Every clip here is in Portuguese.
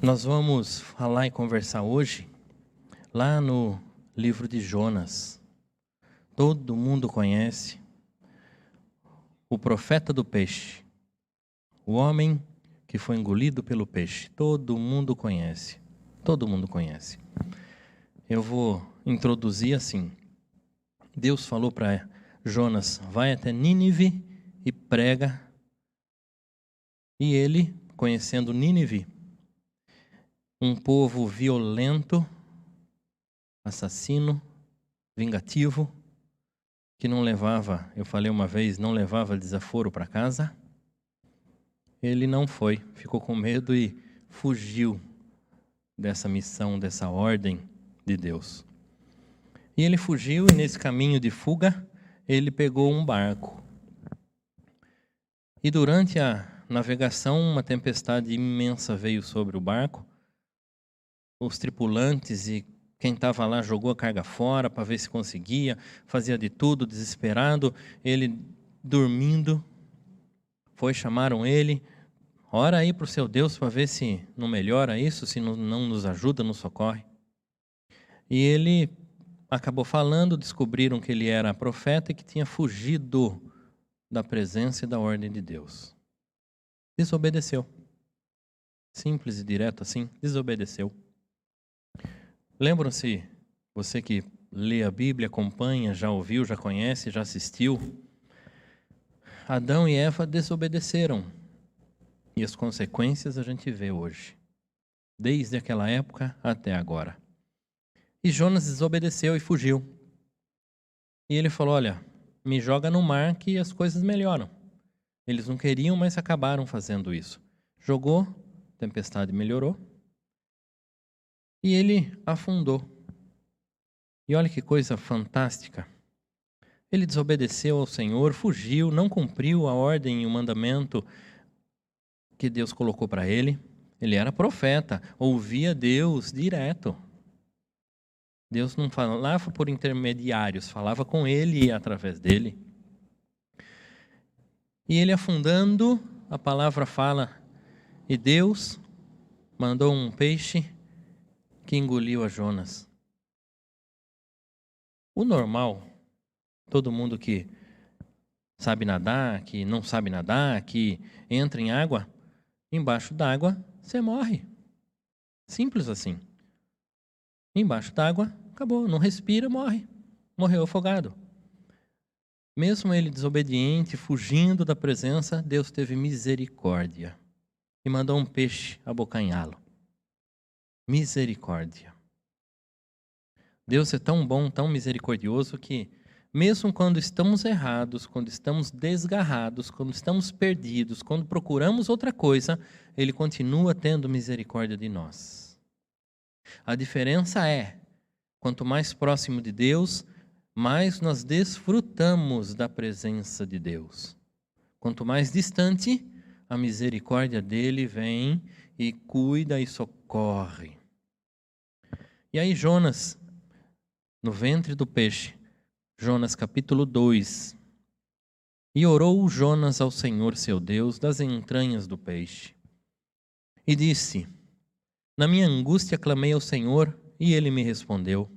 Nós vamos falar e conversar hoje lá no livro de Jonas. Todo mundo conhece o profeta do peixe, o homem que foi engolido pelo peixe. Todo mundo conhece. Todo mundo conhece. Eu vou introduzir assim. Deus falou para Jonas: vai até Nínive e prega. E ele, conhecendo Nínive, um povo violento, assassino, vingativo, que não levava, eu falei uma vez, não levava desaforo para casa. Ele não foi, ficou com medo e fugiu dessa missão, dessa ordem de Deus. E ele fugiu e nesse caminho de fuga, ele pegou um barco. E durante a navegação, uma tempestade imensa veio sobre o barco. Os tripulantes e quem estava lá jogou a carga fora para ver se conseguia, fazia de tudo, desesperado. Ele dormindo, chamaram ele, ora aí para o seu Deus para ver se não melhora isso, se não nos ajuda, nos socorre. E ele acabou falando, descobriram que ele era profeta e que tinha fugido da presença e da ordem de Deus. Desobedeceu. Simples e direto assim, desobedeceu. Lembram-se, você que lê a Bíblia, acompanha, já ouviu, já conhece, já assistiu? Adão e Eva desobedeceram. E as consequências a gente vê hoje. Desde aquela época até agora. E Jonas desobedeceu e fugiu. E ele falou, olha, me joga no mar que as coisas melhoram. Eles não queriam, mas acabaram fazendo isso. Jogou, a tempestade melhorou. E ele afundou. E olha que coisa fantástica. Ele desobedeceu ao Senhor, fugiu, não cumpriu a ordem e o mandamento que Deus colocou para ele. Ele era profeta, ouvia Deus direto. Deus não falava por intermediários, falava com ele e através dele. E ele afundando, a palavra fala, e Deus mandou um peixe que engoliu a Jonas. O normal, todo mundo que sabe nadar, que não sabe nadar, que entra em água, embaixo d'água você morre. Simples assim. Embaixo d'água, acabou, não respira, morre. Morreu afogado. Mesmo ele desobediente, fugindo da presença, Deus teve misericórdia e mandou um peixe abocanhá-lo. Misericórdia. Deus é tão bom, tão misericordioso que mesmo quando estamos errados, quando estamos desgarrados, quando estamos perdidos, quando procuramos outra coisa, Ele continua tendo misericórdia de nós. A diferença é, quanto mais próximo de Deus, mais nós desfrutamos da presença de Deus. Quanto mais distante, a misericórdia dele vem e cuida e socorre. E aí Jonas, no ventre do peixe, Jonas capítulo 2. E orou Jonas ao Senhor seu Deus das entranhas do peixe. E disse, na minha angústia clamei ao Senhor, e ele me respondeu.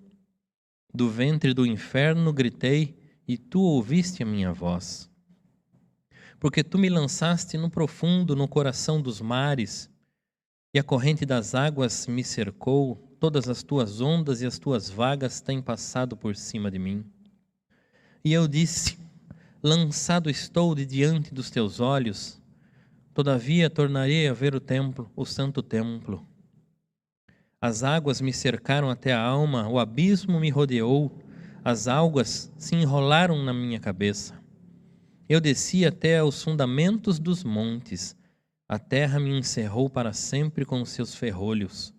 Do ventre do inferno gritei, e tu ouviste a minha voz. Porque tu me lançaste no profundo, no coração dos mares, e a corrente das águas me cercou, todas as tuas ondas e as tuas vagas têm passado por cima de mim. E eu disse, lançado estou de diante dos teus olhos, todavia tornarei a ver o templo, o santo templo. As águas me cercaram até a alma, o abismo me rodeou, as algas se enrolaram na minha cabeça. Eu desci até aos fundamentos dos montes, a terra me encerrou para sempre com os seus ferrolhos.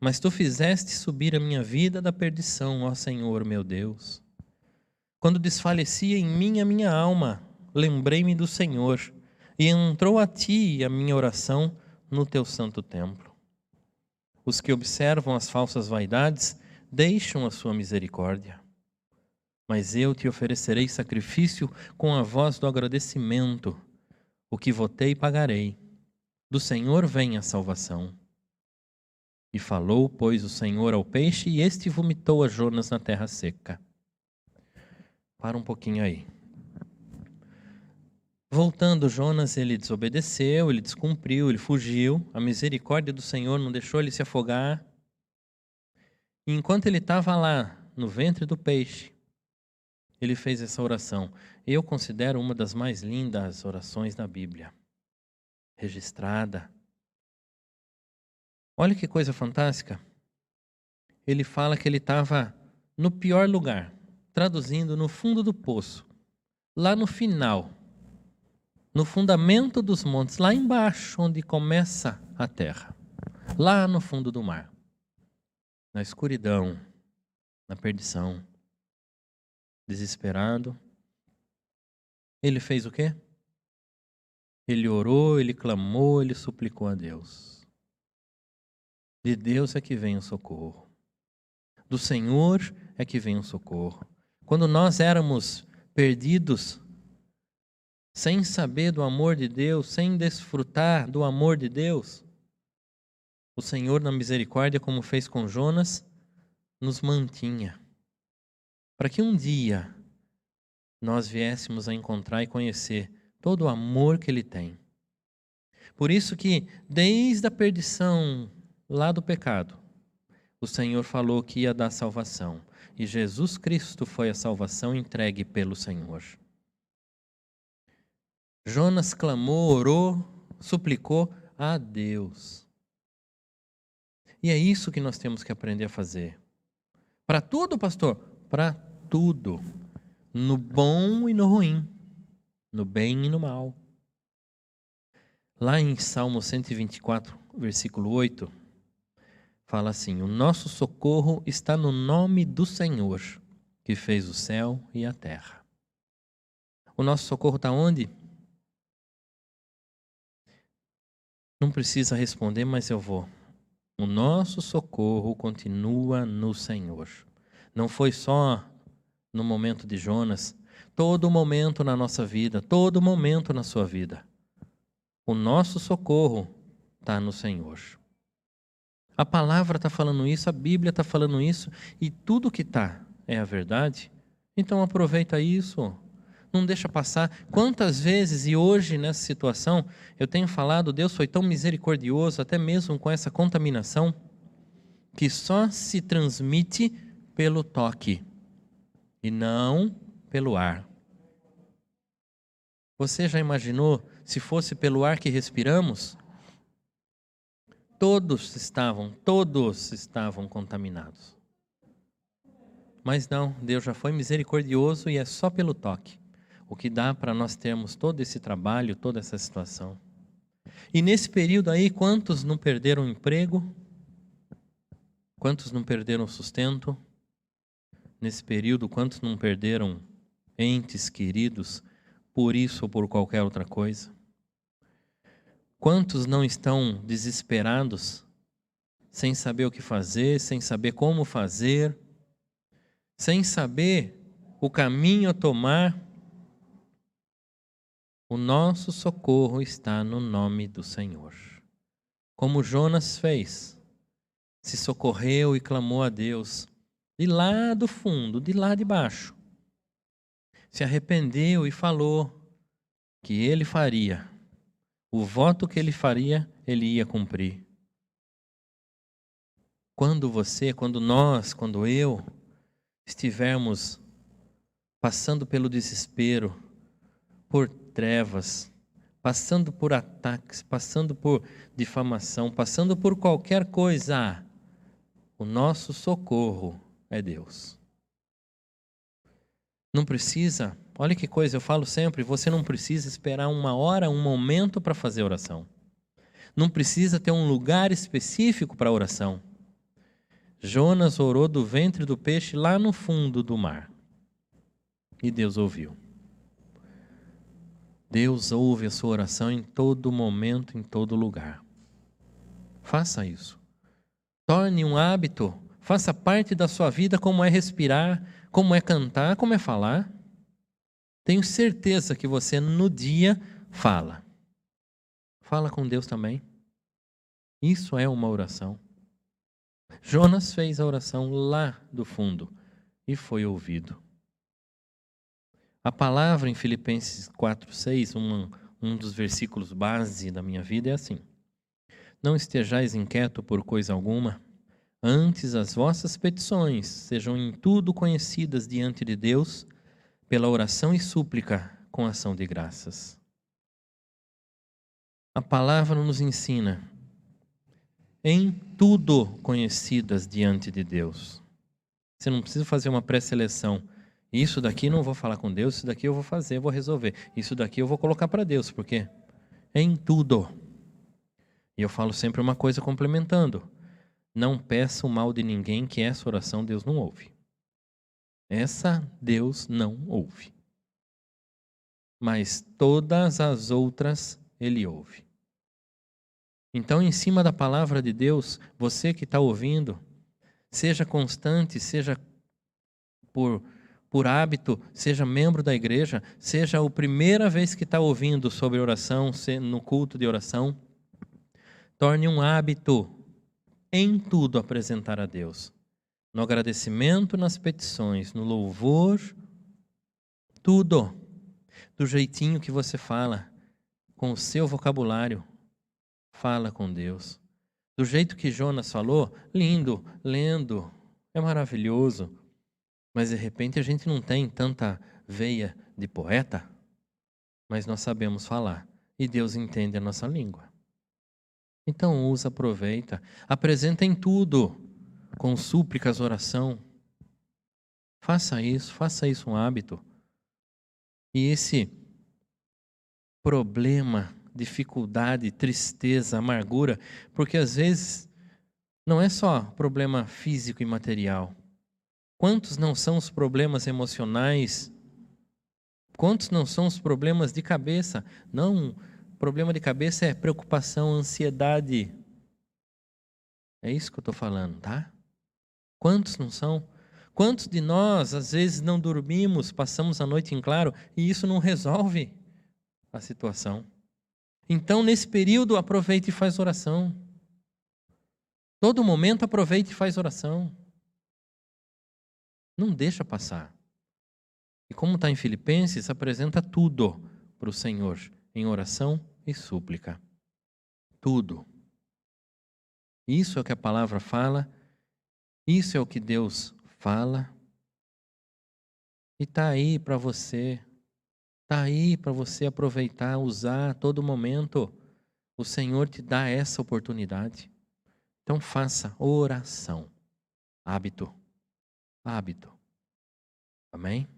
Mas tu fizeste subir a minha vida da perdição, ó Senhor meu Deus. Quando desfalecia em mim a minha alma, lembrei-me do Senhor, e entrou a ti a minha oração no teu santo templo. Os que observam as falsas vaidades deixam a sua misericórdia. Mas eu te oferecerei sacrifício com a voz do agradecimento. O que votei pagarei. Do Senhor vem a salvação. E falou, pois, o Senhor ao peixe, e este vomitou a Jonas na terra seca. Para um pouquinho aí. Voltando, Jonas, ele desobedeceu, ele descumpriu, ele fugiu. A misericórdia do Senhor não deixou ele se afogar. E enquanto ele estava lá, no ventre do peixe, ele fez essa oração. Eu considero uma das mais lindas orações da Bíblia. Registrada. Olha que coisa fantástica. Ele fala que ele estava no pior lugar, traduzindo, no fundo do poço, lá no final, no fundamento dos montes, lá embaixo, onde começa a terra, lá no fundo do mar, na escuridão, na perdição, desesperado. Ele fez o quê? Ele orou, ele clamou, ele suplicou a Deus. De Deus é que vem o socorro. Do Senhor é que vem o socorro. Quando nós éramos perdidos, sem saber do amor de Deus, sem desfrutar do amor de Deus, o Senhor, na misericórdia, como fez com Jonas, nos mantinha. Para que um dia nós viéssemos a encontrar e conhecer todo o amor que Ele tem. Por isso que, desde a perdição lá do pecado, o Senhor falou que ia dar salvação. E Jesus Cristo foi a salvação entregue pelo Senhor. Jonas clamou, orou, suplicou a Deus. E é isso que nós temos que aprender a fazer. Para tudo, pastor? Para tudo. No bom e no ruim. No bem e no mal. Lá em Salmo 124, versículo 8, fala assim: o nosso socorro está no nome do Senhor, que fez o céu e a terra. O nosso socorro está onde? Não precisa responder, mas eu vou. O nosso socorro continua no Senhor. Não foi só no momento de Jonas, todo momento na nossa vida, todo momento na sua vida. O nosso socorro está no Senhor. A palavra está falando isso, a Bíblia está falando isso, e tudo que está é a verdade. Então aproveita isso, não deixa passar. Quantas vezes, e hoje nessa situação, eu tenho falado, Deus foi tão misericordioso, até mesmo com essa contaminação, que só se transmite pelo toque, e não pelo ar. Você já imaginou se fosse pelo ar que respiramos? Todos estavam contaminados. Mas não, Deus já foi misericordioso e é só pelo toque. O que dá para nós termos todo esse trabalho, toda essa situação. E nesse período aí, quantos não perderam o emprego? Quantos não perderam o sustento? Nesse período, quantos não perderam entes queridos por isso ou por qualquer outra coisa? Quantos não estão desesperados, sem saber o que fazer, sem saber como fazer, sem saber o caminho a tomar? O nosso socorro está no nome do Senhor. Como Jonas fez, se socorreu e clamou a Deus, de lá do fundo, de lá de baixo. Se arrependeu e falou que ele faria. O voto que ele faria, ele ia cumprir. Quando você, quando nós, quando eu estivermos passando pelo desespero, por trevas, passando por ataques, passando por difamação, passando por qualquer coisa, o nosso socorro é Deus. Não precisa, olha que coisa, eu falo sempre, você não precisa esperar uma hora, um momento para fazer oração. Não precisa ter um lugar específico para oração. Jonas orou do ventre do peixe lá no fundo do mar. E Deus ouviu. Deus ouve a sua oração em todo momento, em todo lugar. Faça isso. Torne um hábito, faça parte da sua vida como é respirar, como é cantar, como é falar. Tenho certeza que você no dia fala. Fala com Deus também. Isso é uma oração. Jonas fez a oração lá do fundo e foi ouvido. A palavra em Filipenses 4:6, um dos versículos base da minha vida, é assim: não estejais inquieto por coisa alguma, antes as vossas petições sejam em tudo conhecidas diante de Deus, pela oração e súplica com ação de graças. A palavra nos ensina em tudo conhecidas diante de Deus. Você não precisa fazer uma pré-seleção. Isso daqui não vou falar com Deus, isso daqui eu vou fazer, vou resolver. Isso daqui eu vou colocar para Deus, porque em tudo. E eu falo sempre uma coisa complementando: não peça o mal de ninguém, que essa oração Deus não ouve. Essa Deus não ouve. Mas todas as outras Ele ouve. Então, em cima da palavra de Deus, você que está ouvindo, seja constante, seja por hábito, seja membro da igreja, seja a primeira vez que está ouvindo sobre oração, no culto de oração, torne um hábito em tudo apresentar a Deus. No agradecimento, nas petições, no louvor, tudo. Do jeitinho que você fala, com o seu vocabulário, fala com Deus. Do jeito que Jonas falou, lindo, lendo, é maravilhoso. Mas de repente a gente não tem tanta veia de poeta, mas nós sabemos falar e Deus entende a nossa língua. Então usa, aproveita, apresenta em tudo, com súplicas, oração. Faça isso um hábito. E esse problema, dificuldade, tristeza, amargura, porque às vezes não é só problema físico e material. Quantos não são os problemas emocionais? Quantos não são os problemas de cabeça? Não, problema de cabeça é preocupação, ansiedade. É isso que eu estou falando, tá? Quantos não são? Quantos de nós, às vezes, não dormimos, passamos a noite em claro e isso não resolve a situação? Então, nesse período, aproveite e faz oração. Todo momento, aproveite e faz oração. Não deixa passar. E como está em Filipenses, apresenta tudo para o Senhor, em oração e súplica. Tudo. Isso é o que a palavra fala, isso é o que Deus fala. E está aí para você. Está aí para você aproveitar, usar a todo momento. O Senhor te dá essa oportunidade. Então faça oração. Hábito. Hábito. Amém?